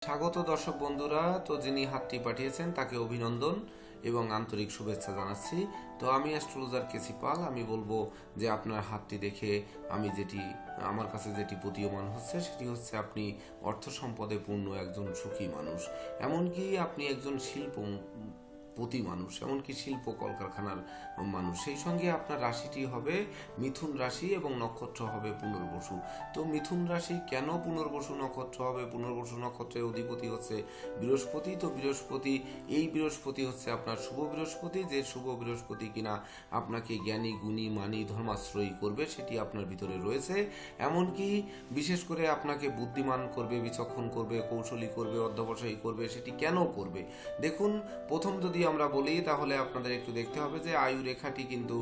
স্বাগত দর্শক বন্ধুরা। তো যিনি হাতটি পাঠিয়েছেন তাকে অভিনন্দন এবং আন্তরিক শুভেচ্ছা জানাচ্ছি। তো আমি অ্যাস্ট্রোলজার কেসি পাল। আমি বলবো যে আপনার হাতটি দেখে আমার কাছে যেটি প্রতীয়মান হচ্ছে সেটি হচ্ছে আপনি অর্থ সম্পদে পূর্ণ একজন সুখী মানুষ। এমনকি আপনি একজন প্রতি মানুষ, এমনকি শিল্প কলকারখানার মানুষ। সেই সঙ্গে আপনার রাশিটি হবে মিথুন রাশি এবং নক্ষত্র হবে পুনর্বসু। তো মিথুন রাশি কেন পুনর্বসু নক্ষত্র হবে? পুনর্বসু নক্ষত্রের অধিপতি হচ্ছে বৃহস্পতি। তো বৃহস্পতি হচ্ছে আপনার শুভ বৃহস্পতি, যে শুভ বৃহস্পতি কিনা আপনাকে জ্ঞানী, গুণী, মানী, ধর্মাশ্রয়ী করবে, সেটি আপনার ভিতরে রয়েছে। এমনকি বিশেষ করে আপনাকে বুদ্ধিমান করবে, বিচক্ষণ করবে, কৌশলী করবে, অধ্যবসায়ী করবে। সেটি কেন করবে? দেখুন, প্রথম যদি আমরা বলি তাহলে আপনাদের একটু দেখতে হবে যে আয়ু রেখাটি কিন্তু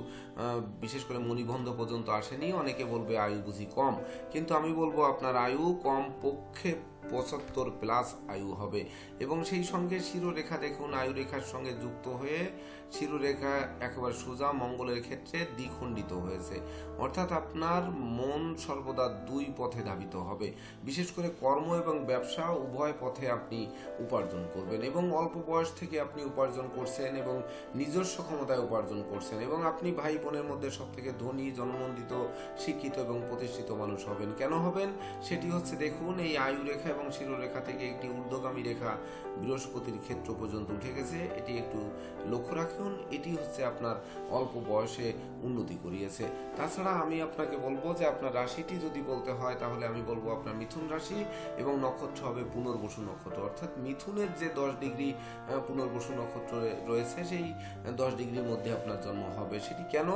বিশেষ করে মণিবন্ধ পর্যন্ত আসেনি। অনেকে বলবে আয়ু বুঝি কম, কিন্তু আমি বলবো আপনার আয়ু কম পক্ষে 75+ আয়ু হবে। এবং সেই সঙ্গে শিরোরেখা দেখুন, আয়ু রেখার সঙ্গে যুক্ত হয়ে শিরোরেখা একেবারে সোজা মঙ্গলের ক্ষেত্রে দ্বিখণ্ডিত হয়েছে। অর্থাৎ আপনার মন সর্বদা দুই পথে ধাবিত হবে। বিশেষ করে কর্ম এবং ব্যবসা উভয় পথে আপনি উপার্জন করবেন, এবং অল্প বয়স থেকে আপনি উপার্জন করছেন এবং নিজস্ব ক্ষমতায় উপার্জন করছেন, এবং আপনি ভাই বোনের মধ্যে সব থেকে ধনী, জননন্দিত, শিক্ষিত এবং প্রতিষ্ঠিত মানুষ হবেন। কেন হবেন? সেটি হচ্ছে দেখুন, এই আয়ু রেখা এবং শিরোরেখা থেকে একটি ঊর্ধ্বগামী রেখা বৃহস্পতির ক্ষেত্র পর্যন্ত উঠে গেছে। এটি একটু লক্ষ্য রাখুন। এটি হচ্ছে আপনার অল্প বয়সে উন্নতি করিয়েছে। তাছাড়া আমি আপনাকে বলবো যে আপনার রাশিটি যদি বলতে হয় তাহলে আমি বলবো আপনার মিথুন রাশি এবং নক্ষত্র হবে পুনর্বসু নক্ষত্র। অর্থাৎ মিথুনের যে 10 ডিগ্রি পুনর্বসু নক্ষত্র রয়েছে, সেই 10 ডিগ্রির মধ্যে আপনার জন্ম হবে। সেটি কেন?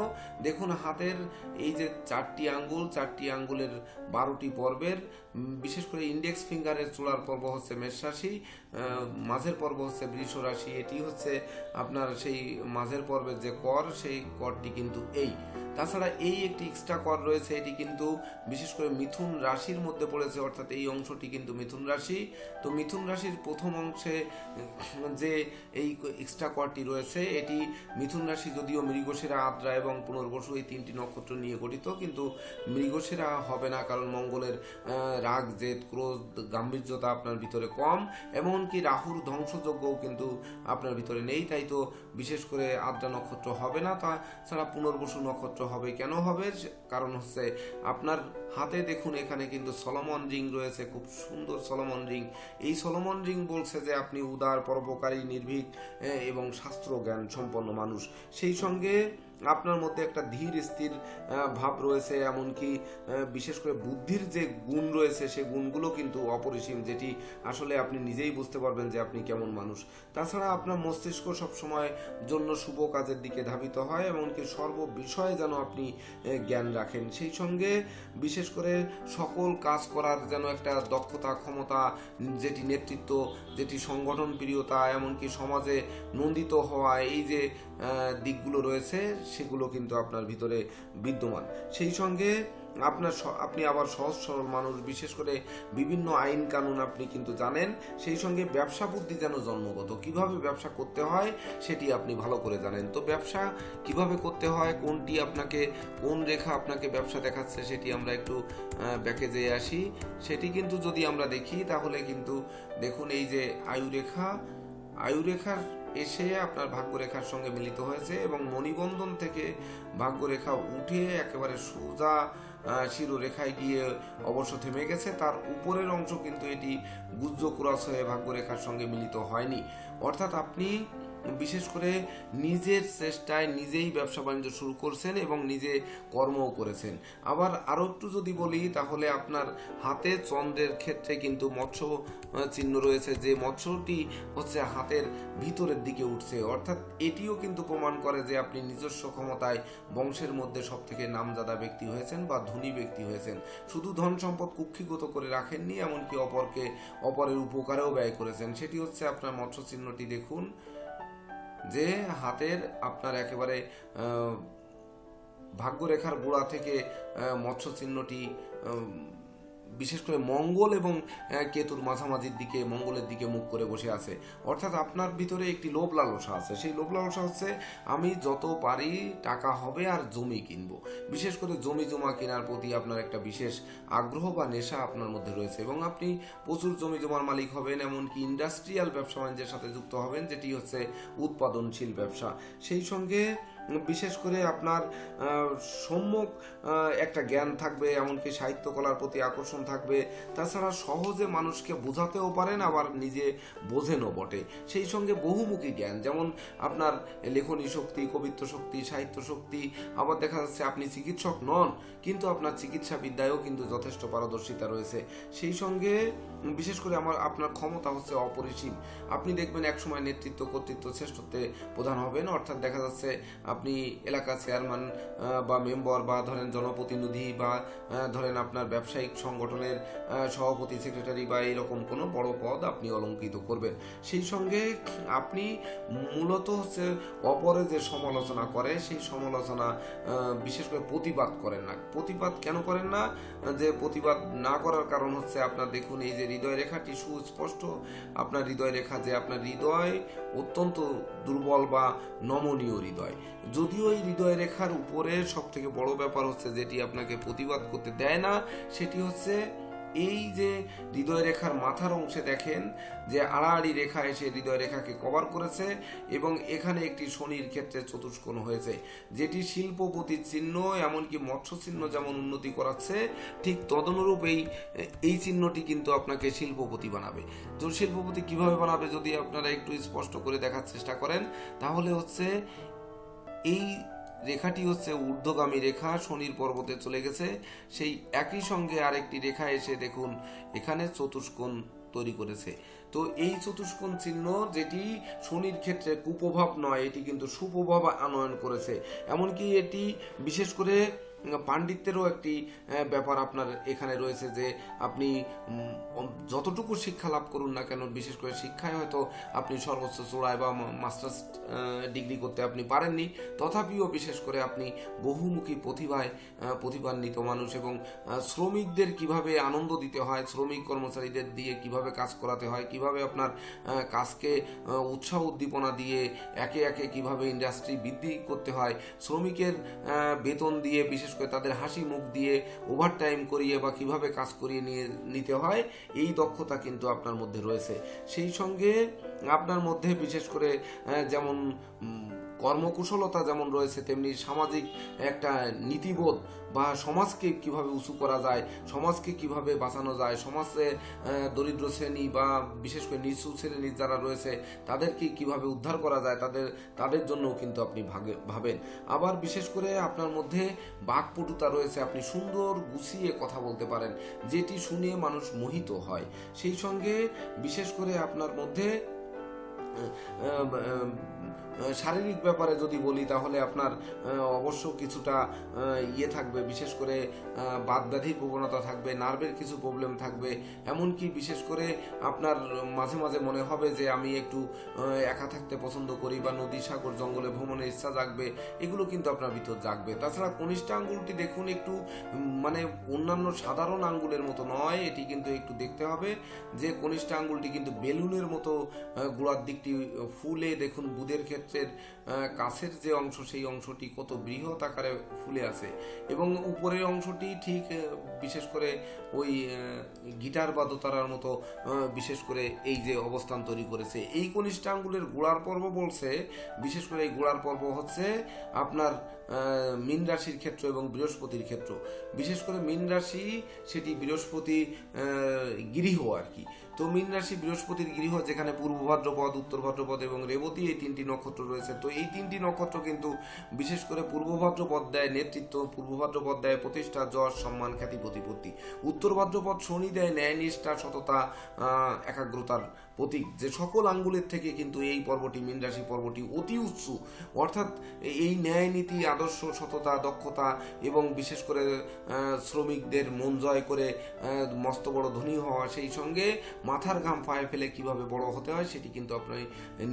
দেখুন, হাতের এই যে 4টি আঙ্গুল, 4টি আঙ্গুলের 12টি পর্বের বিশেষ করে ইন্ডেক্স ফিঙ্গারের চূড়ার পর্ব হচ্ছে মেষ রাশি, মাঝের পর্ব হচ্ছে বৃষ রাশি। এটি হচ্ছে আপনার সেই মাঝের পর্বের যে কর, সেই করটি কিন্তু এই। তাছাড়া এই একটি এক্সট্রা কর রয়েছে, এটি কিন্তু বিশেষ করে মিথুন রাশির মধ্যে পড়েছে, অর্থাৎ এই অংশটি কিন্তু মিথুন রাশি। তো মিথুন রাশির প্রথম অংশে যে এই এক্সট্রা করটি রয়েছে, এটি মিথুন রাশি যদিও মৃগশিরা, আদ্রা এবং পুনর্বসু এই 3টি নক্ষত্র নিয়ে গঠিত, কিন্তু মৃগশিরা হবে না, কারণ মঙ্গলের রাগ, জেদ, ক্রোধ, গাম্ভীর্যতা আপনার ভিতরে কম। এমনকি রাহুর ধ্বংসযজ্ঞও কিন্তু আপনার ভিতরে নেই, তাই তো বিশেষ করে আদ্রা নক্ষত্র হবে না। তাছাড়া পুনর্বসু নক্ষত্র হবে। কেন হবে? কারণ হচ্ছে আপনার হাতে দেখুন, এখানে কিন্তু সলোমন রিং রয়েছে, খুব সুন্দর সলোমন রিং। এই সলোমন রিং বলছে যে আপনি উদার, পরোপকারী, নির্ভীক এবং শাস্ত্র জ্ঞান সম্পন্ন মানুষ। সেই সঙ্গে আপনার মধ্যে একটা ধীর স্থির ভাব রয়েছে, এমনকি বিশেষ করে বুদ্ধির যে গুণ রয়েছে, সেই গুণগুলো কিন্তু অপরিসীম, যেটি আসলে আপনি নিজেই বুঝতে পারবেন যে আপনি কেমন মানুষ। তাছাড়া আপনার মস্তিষ্ক সবসময় জন্য শুভ কাজের দিকে ধাবিত হয়, এমনকি সর্ব বিষয়ে যেন আপনি জ্ঞান রাখেন। সেই সঙ্গে বিশেষ করে সকল কাজ করার যেন একটা দক্ষতা, ক্ষমতা, যেটি নেতৃত্ব, যেটি সংগঠন প্রিয়তা, এমনকি সমাজে নন্দিত হওয়া, এই যে দিকগুলো রয়েছে সেগুলো কিন্তু আপনার ভিতরে বিদ্যমান। সেই সঙ্গে আপনি আবার সহজ সরল মানুষ, বিশেষ করে বিভিন্ন আইন কানুন আপনি কিন্তু জানেন। সেই সঙ্গে ব্যবসা বুদ্ধি যেন জন্মগত, কিভাবে ব্যবসা করতে হয় সেটি আপনি ভালো করে জানেন। তো ব্যবসা কিভাবে করতে হয়, কোন রেখা আপনাকে ব্যবসা দেখাচ্ছে, সেটি আমরা একটু ব্যাকে যেয়ে আসি। সেটি কিন্তু যদি আমরা দেখি তাহলে কিন্তু দেখুন, এই যে আয়ুরেখার এসে আপনার ভাগ্যরেখার সঙ্গে মিলিত হয়েছে, এবং মণিবন্ধন থেকে ভাগ্যরেখা উঠে একেবারে সোজা শিরোরেখায় গিয়ে অবশ্য থেমে গেছে। তার উপরের অংশ কিন্তু এটি গুজ্জ ক্রস হয়ে ভাগ্যরেখার সঙ্গে মিলিত হয়নি। অর্থাৎ আপনি বিশেষ করে নিজের চেষ্টায় নিজেই ব্যবসা বাণিজ্য শুরু করছেন এবং নিজে কর্মও করেছেন। আবার আরও একটু যদি বলি তাহলে আপনার হাতে চন্দ্রের ক্ষেত্রে কিন্তু মৎস্য চিহ্ন রয়েছে, যে মৎস্যটি হচ্ছে হাতের ভিতরের দিকে উঠছে। অর্থাৎ এটিও কিন্তু প্রমাণ করে যে আপনি নিজস্ব ক্ষমতায় বংশের মধ্যে সব থেকে নামজাদা ব্যক্তি হয়েছেন বা ধনী ব্যক্তি হয়েছেন। শুধু ধন সম্পদ কুক্ষিগত করে রাখেননি, এমনকি অপরের উপকারেও ব্যয় করেছেন। সেটি হচ্ছে আপনার মৎস্য চিহ্নটি দেখুন, যে হাতের আপনার একেবারে ভাগ্যরেখার গোড়া থেকে মৎস্য চিহ্নটি বিশেষ করে মঙ্গল এবং কেতুর মাঝামাঝির দিকে, মঙ্গলের দিকে মুখ করে বসে আছে। অর্থাৎ আপনার ভিতরে একটি লোভ লালসা আছে। সেই লোভ লালসা হচ্ছে আমি যত পারি টাকা হবে আর জমি কিনবো। বিশেষ করে জমি জমা কেনার প্রতি আপনার একটা বিশেষ আগ্রহ বা নেশা আপনার মধ্যে রয়েছে এবং আপনি প্রচুর জমি জমার মালিক হবেন, এমনকি ইন্ডাস্ট্রিয়াল ব্যবসা বাণিজ্যের সাথে যুক্ত হবেন, যেটি হচ্ছে উৎপাদনশীল ব্যবসা। সেই সঙ্গে বিশেষ করে আপনার সম্যক একটা জ্ঞান থাকবে, এমনকি সাহিত্য কলার প্রতি আকর্ষণ থাকবে। তাছাড়া সহজে মানুষকে বোঝাতেও পারেন, আবার নিজে বোঝেনও বটে। সেই সঙ্গে বহুমুখী জ্ঞান, যেমন আপনার লেখনী শক্তি, কবিত্ব শক্তি, সাহিত্য শক্তি। আবার দেখা যাচ্ছে আপনি চিকিৎসক নন, কিন্তু আপনার চিকিৎসা বিদ্যায়ও কিন্তু যথেষ্ট পারদর্শিতা রয়েছে। সেই সঙ্গে বিশেষ করে আপনার ক্ষমতা হচ্ছে অপরিসীম। আপনি দেখবেন একসময় নেতৃত্ব, কর্তৃত্ব, শ্রেষ্ঠত্বে প্রধান হবেন। অর্থাৎ দেখা যাচ্ছে আপনি এলাকা চেয়ারম্যান বা মেম্বার বা ধরেন জনপ্রতিনিধি বা ধরেন আপনার ব্যবসায়িক সংগঠনের সভাপতি, সেক্রেটারি বা এরকম কোনো বড় পদ আপনি অলঙ্কৃত করবেন। সেই সঙ্গে আপনি মূলত হচ্ছে অপরে যে সমালোচনা করে সেই সমালোচনা বিশেষ করে প্রতিবাদ করেন না। প্রতিবাদ কেন করেন না? যে প্রতিবাদ না করার কারণ হচ্ছে আপনার দেখুন এই যে হৃদয় রেখাটি সুস্পষ্ট। আপনার হৃদয় রেখা, যে আপনার হৃদয় অত্যন্ত দুর্বল বা নমনীয় হৃদয়। যদিও এই হৃদয় রেখার উপরে সব থেকে বড় ব্যাপার হচ্ছে যেটি আপনাকে প্রতিবাদ করতে দেয় না, সেটি হচ্ছে এই যে হৃদয় রেখার মাথার অংশে দেখেন যে আড়াআড়ি রেখা এসে হৃদয় রেখাকে কভার করেছে এবং এখানে একটি শনির ক্ষেত্রে চতুষ্কোণ হয়েছে, যেটি শিল্পপতির চিহ্ন, এমনকি মৎস্য চিহ্ন যেমন উন্নতি করাচ্ছে, ঠিক তদনুরূপ এই চিহ্নটি কিন্তু আপনাকে শিল্পপতি বানাবে। তো শিল্পপতি কিভাবে বানাবে যদি আপনারা একটু স্পষ্ট করে দেখার চেষ্টা করেন, তাহলে হচ্ছে এই রেখাটি হচ্ছে ঊর্ধ্বগামী রেখা, শনির পর্বতে চলে গেছে। সেই একই সঙ্গে আরেকটি রেখা এসে দেখুন এখানে চতুষ্কোণ তৈরি করেছে। তো এই চতুষ্কোণ চিহ্ন, যেটি শনির ক্ষেত্রে কুপ্রভাব নয়, এটি কিন্তু সুপ্রভাব আনয়ন করেছে। এমনকি এটি বিশেষ করে পাণ্ডিত্যেরও একটি ব্যাপার আপনার এখানে রয়েছে, যে আপনি যতটুকু শিক্ষা লাভ করুন না কেন, বিশেষ করে শিক্ষায় হয়তো আপনি সর্বোচ্চ চূড়ায় বা মাস্টার্স ডিগ্রি করতে আপনি পারেননি, তথাপিও বিশেষ করে আপনি বহুমুখী প্রতিভান্বিত মানুষ এবং শ্রমিকদের কিভাবে আনন্দ দিতে হয়, শ্রমিক কর্মচারীদের দিয়ে কিভাবে কাজ করাতে হয়, কিভাবে আপনার কাজকে উৎসাহ উদ্দীপনা দিয়ে একে একে কিভাবে ইন্ডাস্ট্রি বৃদ্ধি করতে হয়, শ্রমিকের বেতন দিয়ে, বিশেষ করে তাদের হাসি মুখ দিয়ে ওভারটাইম করিয়ে বা কিভাবে কাজ করিয়ে নিতে হয়, এই দক্ষতা কিন্তু আপনার মধ্যে রয়েছে। সেই সঙ্গে আপনার মধ্যে বিশেষ করে যেমন কর্মকুশলতা যেমন রয়েছে, তেমনি সামাজিক একটা নীতিবোধ বা সমাজকে কিভাবে উঁচু করা যায়, সমাজকে কিভাবে বাঁচানো যায়, সমাজে দরিদ্র শ্রেণী বা বিশেষ করে নিচু শ্রেণীর যারা রয়েছে তাদেরকে কিভাবে উদ্ধার করা যায়, তাদের জন্যও কিন্তু আপনি ভাবেন। আবার বিশেষ করে আপনার মধ্যে বাকপটুতা রয়েছে, আপনি সুন্দর গুছিয়ে কথা বলতে পারেন, যেটি শুনে মানুষ মোহিত হয়। সেই সঙ্গে বিশেষ করে আপনার মধ্যে শারীরিক ব্যাপারে যদি বলি, তাহলে আপনার অবশ্য কিছুটা থাকবে, বিশেষ করে বাত ব্যাধির প্রবণতা থাকবে, নার্ভের কিছু প্রবলেম থাকবে, এমনকি বিশেষ করে আপনার মাঝে মাঝে মনে হবে যে আমি একটু একা থাকতে পছন্দ করি বা নদী সাগর জঙ্গলে ভ্রমণের ইচ্ছা জাগবে, এগুলো কিন্তু আপনার ভিতর জাগবে। তাছাড়া কনিষ্ঠ আঙ্গুলটি দেখুন একটু মানে অন্যান্য সাধারণ আঙ্গুলের মতো নয়, এটি কিন্তু একটু দেখতে হবে যে কনিষ্ঠ আঙ্গুলটি কিন্তু বেলুনের মতো গোড়ার দিকটি ফুলে, দেখুন বুধের ক্ষেত্রে কাছের যে অংশ সেই অংশটি কত বৃহৎ আকারে ফুলে আছে এবং উপরের অংশটি ঠিক বিশেষ করে ওই গিটার বা দোতারার মতো বিশেষ করে এই যে অবস্থান তৈরি করেছে। এই কনিষ্ঠ আঙ্গুলের গোড়ার পর্ব বলছে, বিশেষ করে এই গোড়ার পর্ব হচ্ছে আপনার মীন রাশির ক্ষেত্র এবং বৃহস্পতির ক্ষেত্র। বিশেষ করে মীন রাশি সেটি বৃহস্পতি গৃহ আর কি। তো মীন রাশি বৃহস্পতির গৃহ, যেখানে পূর্ব ভাদ্রপদ, উত্তর ভাদ্রপদ এবং রেবতী এই তিনটি নক্ষত্র রয়েছে। তো এই তিনটি নক্ষত্র কিন্তু বিশেষ করে পূর্ব ভাদ্রপদ দেয় নেতৃত্ব, পূর্ব ভাদ্রপদ দেয় প্রতিষ্ঠা, যশ, সম্মান, খ্যাতি, প্রতিপত্তি। উত্তর ভাদ্রপদ শনি দেয় ন্যায়, নিষ্ঠা, সততা, একাগ্রতার প্রতীক। যে সকল আঙ্গুলের থেকে কিন্তু এই পর্বটি, মীন রাশি পর্বটি অতি উচ্চ, অর্থাৎ এই ন্যায় নীতি, আদর্শ, সততা, দক্ষতা এবং বিশেষ করে শ্রমিকদের মন জয় করে মস্ত বড় ধনী হওয়া, সেই সঙ্গে মাথার ঘাম পায়ে ফেলে কিভাবে বড় হতে হয় সেটি কিন্তু আপনি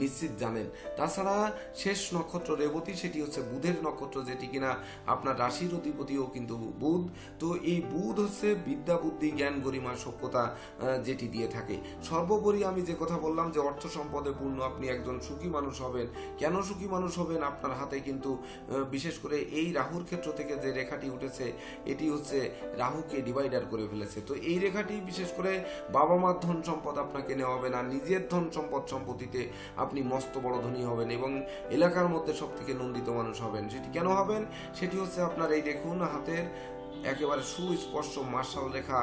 নিশ্চিত জানেন। তাছাড়া শেষ নক্ষত্র রেবতী, সেটি হচ্ছে বুধের নক্ষত্র, যেটি কিনা আপনার রাশির অধিপতিও কিন্তু বুধ। তো এই বুধ হচ্ছে বিদ্যা, বুদ্ধি, জ্ঞান, গরিমা, সভ্যতা যেটি দিয়ে থাকে। সর্বোপরি আমি যে কথা বললাম যে অর্থ সম্পদে পূর্ণ আপনি একজন সুখী মানুষ হবেন। কেন সুখী মানুষ হবেন? আপনার হাতে কিন্তু বিশেষ করে এই রাহুর ক্ষেত্র থেকে যে রেখাটি উঠেছে, এটি হচ্ছে রাহুকে ডিভাইডার করে ফেলেছে। তো এই রেখাটি বিশেষ করে বাবা মার ধন সম্পদ আপনাকে নেওয়া হবে না, নিজের ধন সম্পদ সম্পত্তিতে আপনি মস্ত বড় ধনী হবেন এবং এলাকার মধ্যে সব থেকে নন্দিত মানুষ হবেন। সেটি কেন হবেন? সেটি হচ্ছে আপনার এই দেখুন হাতের একেবারে সুস্পষ্ট মার্শাল রেখা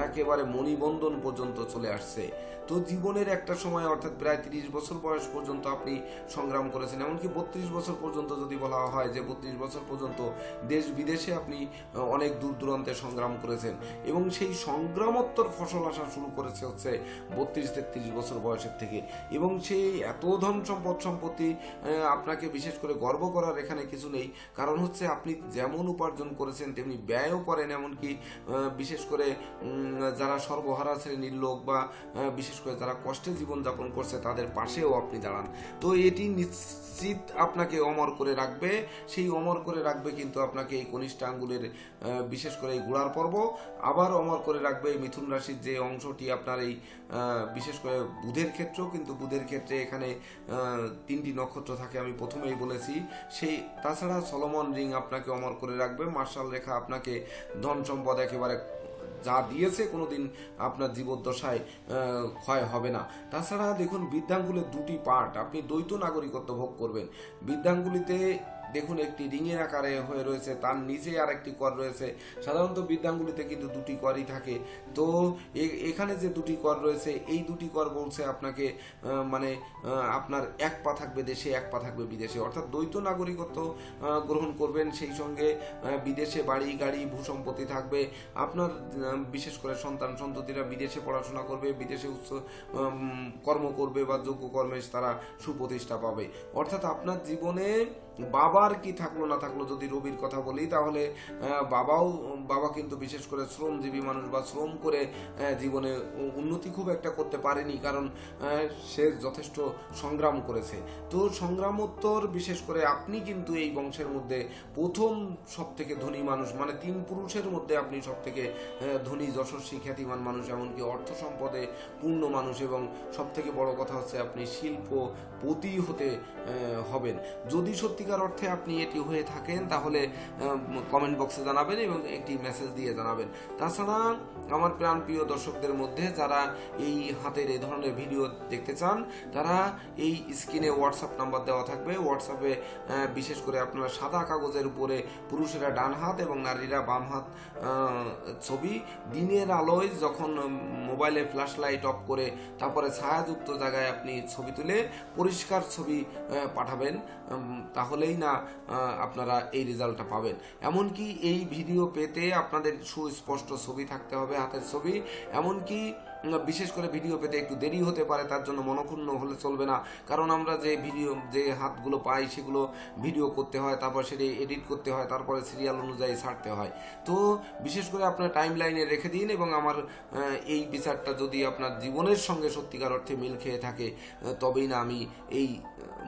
একেবারে মণিবন্ধন পর্যন্ত চলে আসছে। তো জীবনের একটা সময় অর্থাৎ প্রায় 30 বছর বয়স পর্যন্ত আপনি সংগ্রাম করেছেন, এমনকি 32 বছর পর্যন্ত যদি বলা হয় যে 32 বছর পর্যন্ত দেশ বিদেশে আপনি অনেক দূর দূরান্তে সংগ্রাম করেছেন এবং সেই সংগ্রামোত্তর ফসল আসা শুরু করেছে হচ্ছে 32-33 বছর বয়সের থেকে। এবং সেই এত ধন সম্পদ সম্পত্তি আপনাকে বিশেষ করে গর্ব করার এখানে কিছু নেই, কারণ হচ্ছে আপনি যেমন উপার্জন করেছেন তেমনি ব্যয়ও করেন। এমনকি বিশেষ করে যারা সর্বহারা শ্রেণীর লোক বা বিশেষ করে যারা কষ্টে জীবনযাপন করছে তাদের পাশেও আপনি দাঁড়ান। তো এটি নিশ্চিত আপনাকে অমর করে রাখবে। সেই অমর করে রাখবে কিন্তু আপনাকে এই কনিষ্ঠ আঙ্গুলের বিশেষ করে এই গোড়ার পর্ব, আবার অমর করে রাখবে এই মিথুন রাশির যে অংশটি আপনার এই বিশেষ করে বুধের ক্ষেত্রেও, কিন্তু বুধের ক্ষেত্রে এখানে 3টি নক্ষত্র থাকে, আমি প্রথমেই বলেছি। সেই তাছাড়া সলোমন রিং আপনাকে অমর করে রাখবে। মার্শাল রেখা আপনাকে ধন সম্পদ একেবারে যা দিয়েছে কোনোদিন আপনার জীবদ্দশায় ক্ষয় হবে না। তাছাড়া দেখুন বৃদ্ধাঙ্গুলের 2টি পার্ট, আপনি দ্বৈত নাগরিকত্ব ভোগ করবেন। বৃদ্ধাঙ্গুলিতে দেখুন একটি রিঙের আকারে হয়ে রয়েছে, তার নিচে আর একটি কর রয়েছে। সাধারণত বৃদ্ধাঙ্গুলিতে কিন্তু 2টি করই থাকে। তো এখানে যে 2টি কর রয়েছে, এই 2টি কর বলছে আপনাকে মানে আপনার এক পা থাকবে দেশে, এক পা থাকবে বিদেশে, অর্থাৎ দ্বৈত নাগরিকত্ব গ্রহণ করবেন। সেই সঙ্গে বিদেশে বাড়ি গাড়ি ভূসম্পত্তি থাকবে। আপনার বিশেষ করে সন্তান সন্ততিরা বিদেশে পড়াশোনা করবে, বিদেশে উচ্চ কর্ম করবে বা যোগ্য কর্মে তারা সুপ্রতিষ্ঠা পাবে। অর্থাৎ আপনার জীবনে বাবার কি থাকলো না থাকলো, যদি রবির কথা বলি তাহলে বাবা কিন্তু বিশেষ করে শ্রমজীবী মানুষ বা শ্রম করে জীবনে উন্নতি খুব একটা করতে পারেনি, কারণ সে যথেষ্ট সংগ্রাম করেছে। তো সংগ্রামোত্তর বিশেষ করে আপনি কিন্তু এই বংশের মধ্যে প্রথম সব থেকে ধনী মানুষ, মানে 3 পুরুষের মধ্যে আপনি সব থেকে ধনী যশস্বী খ্যাতিমান মানুষ, এমনকি অর্থ সম্পদে পূর্ণ মানুষ, এবং সব থেকে বড় কথা হচ্ছে আপনি শিল্পপতি হতে হবেন। যদি সত্যিকার অর্থে আপনি এটি হয়ে থাকেন তাহলে কমেন্ট বক্সে জানাবেন এবং একটি মেসেজ দিয়ে জানাবেন। তাছাড়া আমার প্রাণপ্রিয় দর্শকদের মধ্যে যারা এই হাতের এই ধরনের ভিডিও দেখতে চান, তারা এই স্ক্রিনে হোয়াটসঅ্যাপ নাম্বার দেওয়া থাকবে। হোয়াটসঅ্যাপে বিশেষ করে আপনারা সাদা কাগজের উপরে পুরুষেরা ডান হাত এবং নারীরা বাম হাত ছবি দিনের আলোয় যখন মোবাইলে ফ্ল্যাশ লাইট অফ করে তারপরে ছায়াযুক্ত জায়গায় আপনি ছবি তুলে পরিষ্কার ছবি পাঠাবেন, তাহলেই না আপনারা এই রেজাল্টটা পাবেন। এমনকি এই ভিডিও পেতে আপনাদের সুস্পষ্ট ছবি থাকতে হবে, হাতের ছবি। এমনকি বিশেষ করে ভিডিও পেতে একটু দেরি হতে পারে, তার জন্য মনক্ষুণ্ণ হলে চলবে না, কারণ আমরা যে হাতগুলো পাই সেগুলো ভিডিও করতে হয়, তারপর সেটি এডিট করতে হয়, তারপরে সিরিয়াল অনুযায়ী ছাড়তে হয়। তো বিশেষ করে আপনার টাইম লাইনে রেখে দিন এবং আমার এই বিচারটা যদি আপনার জীবনের সঙ্গে সত্যিকার অর্থে মিল খেয়ে থাকে, তবেই না আমি এই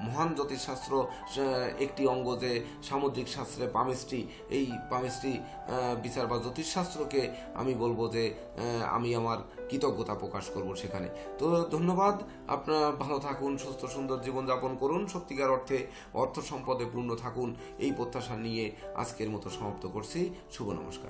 মহান জ্যোতিষশাস্ত্র একটি অঙ্গ যে সামুদ্রিক শাস্ত্রে পামিস্ট্রি, এই পামিস্ট্রি বিচার বা জ্যোতিষশাস্ত্রকে আমি বলবো যে আমি আমার কৃতজ্ঞতা প্রকাশ করব সেখানে। তো ধন্যবাদ। আপনারা ভালো থাকুন, সুস্থ সুন্দর জীবনযাপন করুন, সত্যিকার অর্থে অর্থ সম্পদে পূর্ণ থাকুন, এই প্রত্যাশা নিয়ে আজকের মতো সমাপ্ত করছি। শুভ নমস্কার।